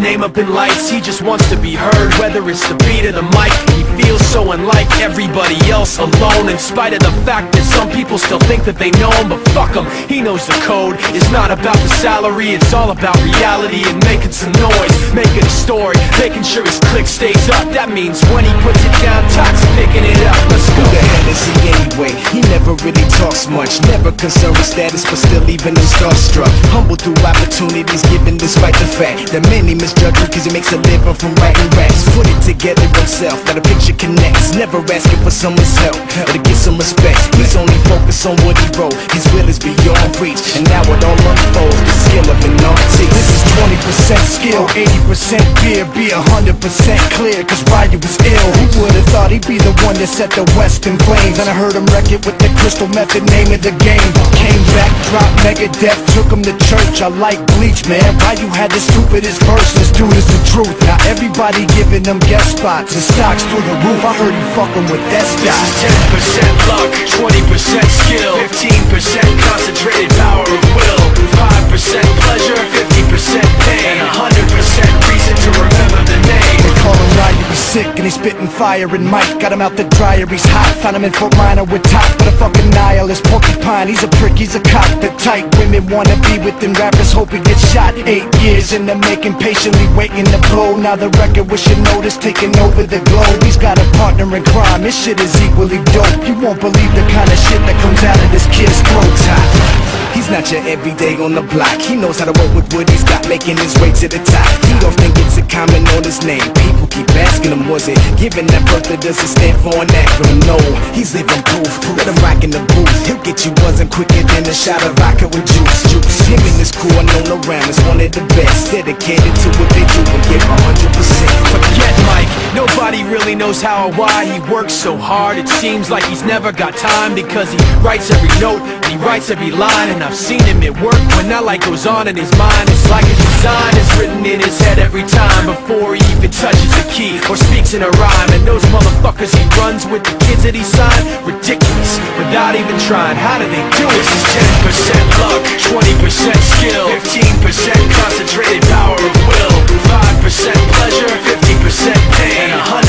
name up in lights. He just wants to be heard, whether it's the beat or the mic. He feels so unlike everybody else, alone, in spite of the fact that some people still think that they know him. But fuck him, he knows the code. It's not about the salary, it's all about reality and making some noise, making a story, making sure his click stays up. That means when he puts it down, Tox picking it up. Let's go. Who the hell is he anyway? He never really talks much, never concerned with status, but still leaving him starstruck. Humble through opportunities given despite the fact that many misjudge him cause he makes a living from writing raps. Put it together himself, that a picture connects, never asking for someone's help or to get some respect. He's only focused on what he wrote, his will is beyond reach, and now it all unfolds, the skill of an artist. This is 20% skill, 80% fear, be 100% clear, cause Ryu was ill. Who would've thought he'd be the one that set the West in flames? And I heard him wreck it with the Crystal Method, name of the game. Came back, dropped Megadeth, took him to church. I like Bleach, man. Ryu had the stupidest verses, dude is the truth. Now everybody giving them guest spots and stocks through the roof. I heard he fucking with that stock. This is 10% luck, 20% skill, 15% concentrated power of will, 5% pleasure, 50% pain, and 100% reason to remember the name. They call him Ryu, he's sick and he's spitting fire. And Mike got him out the dryer, he's hot. Found him in Fort Minor with top, but a fucking nihilist porcupine. He's a prick, he's a cop. The type women wanna be with him, rappers hope he gets shot. 8 years in the making, patiently waiting to blow. Now the record with your notice taking over the globe. He's got a partner in crime, this shit is equally dope. You won't believe the kind of shit that comes out of this kid's throat. He's not your everyday on the block. He knows how to work with what he's got, making his way to the top. He don't think it's a comment on his name. People keep asking him, was it given that birth that doesn't stand for an acronym? No, he's living proof. Let him rock in the booth. He'll get you buzzing quicker than a shot of vodka with juice. Him and his crew are known around as one of the best, dedicated to what they do and give 100%. Forget Mike, nobody really knows how or why he works so hard. It seems like he's never got time, because he writes every note and he writes every line. And I've seen him at work when that light goes on in his mind. It's like a design is written in his head every time, before he even touches a key or speaks in a rhyme. And those motherfuckers he runs with, the kids that he signed, ridiculous, without even trying. How do they do it? This is 10% luck, 20% skill, 15% concentrated power of will, 5% pleasure, 50% pain, and 100%